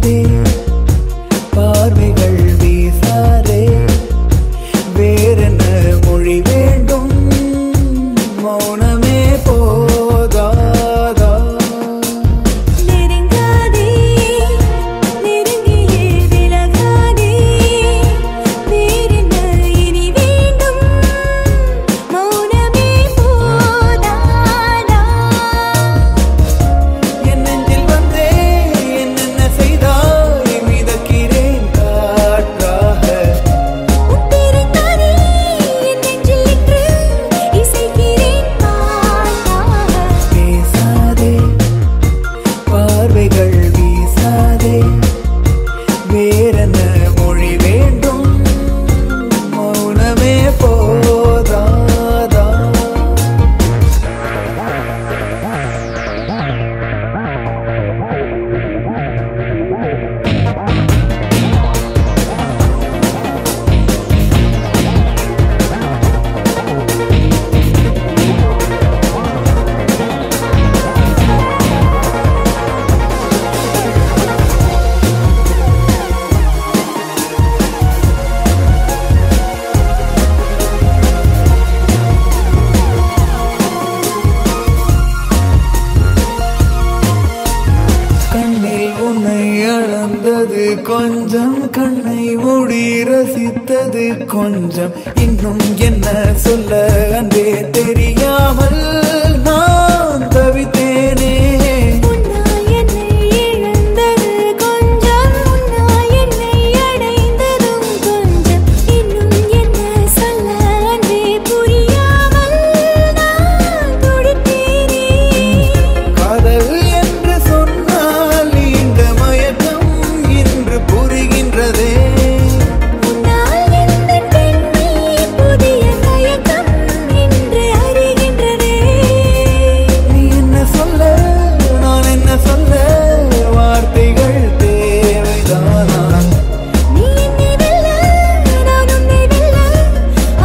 பேசாதே பார்வைகள் வீசாதே வேறென்ன மொழி வேண்டும் மௌனமே போதாதா நெருங்காதே நெருங்கியே விலகாதே வேறென்ன இனி வேண்டும் மௌனமே போதாதா என் நெஞ்சில் வந்தே என்னென்ன செய்தாய் மிதக்கிறேன் காற்றாக உன்பிறந்தானே என் நெஞ்சில் இன்று இசைக்கிறேன் பாட்டாக பேசாதே பார்வைகள் வீசாதே வேறென்ன மொழி வேண்டும் மௌனமே போதாதா கண்ணில் உன்னை அளந்தது கொஞ்சம் கண்ணை மூடி ரசித்தது கொஞ்சம் இன்னும் என்ன சொல்ல அன்றே தெரியாமல் நான் தவித்தேனே உன்னால் என்னை இழந்தது கொஞ்சம் உன்னால் என்னை அடைந்ததும் கொஞ்சம் இன்னும் என்ன சொல்ல அன்றே புரியாமல் நான் துடித்தேனே காதல் என்று சொன்னால் இந்த மயக்கம் இன்று புரிகின்றதே உன்னால் எந்த பெண்ணே புதிய தயக்கம் இன்று அறிகின்றதே நீ என்ன சொல்ல நான் என்ன சொல்ல வார்த்தைகள் தேவைதானா நீ என்னை வெல்ல நான் உன்னை வெல்ல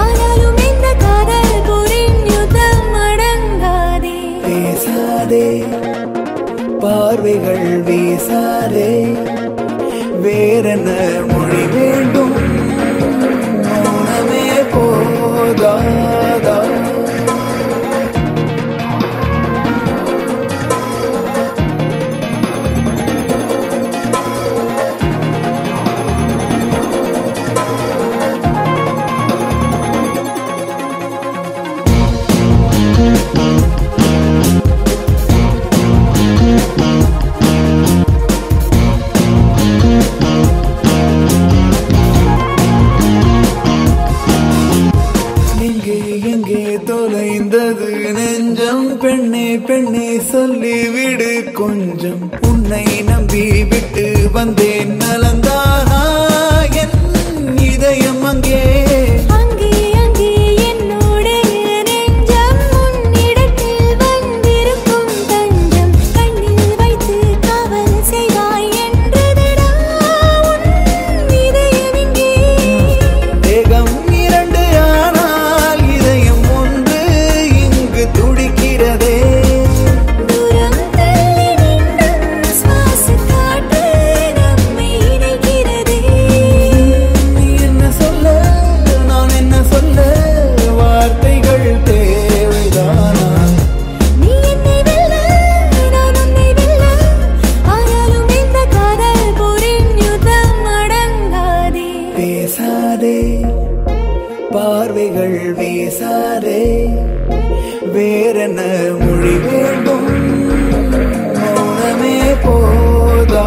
ஆனாலும் இந்த காதல் போரின் யுத்தம் அடங்காதே பேசாதே பார்வைகள் வீசாதே வேறென்ன மொழி வேண்டும் மௌனமே போதாதா எங்கே எங்கே தொலைந்தது நெஞ்சம் பெண்ணே பெண்ணே சொல்லிவிடு கொஞ்சம் உன்னை நம்பி விட்டு வந்தேன் நலந்தானா என் இதயம் அங்கே அங்கே அங்கே என்னுடைய நெஞ்சம் உன்னிடத்தில் வந்திருக்கும் தஞ்சம் கண்ணில் வைத்து காவல் செய்வாய் என்றதடா உன் இதயம் இங்கே தேகம் இரண்டு ஆனால் இதயம் ஒன்று இங்கு துடிக்கிறதே தூரம் தள்ளி நின்றும் சுவாச காற்று நம்மை இணைக்கிறதே நீ என்ன சொல்ல நான் என்ன சொல்ல வார்த்தைகள் தேவைதானா நீ என்னை வெல்ல நான் உன்னை வெல்ல ஆனாலும் இந்த காதல் போரின் யுத்தம் அடங்காதே பேசாதே பார்வைகள் வீசாதே வேறென்ன மொழி வேண்டும் மௌனமே போதா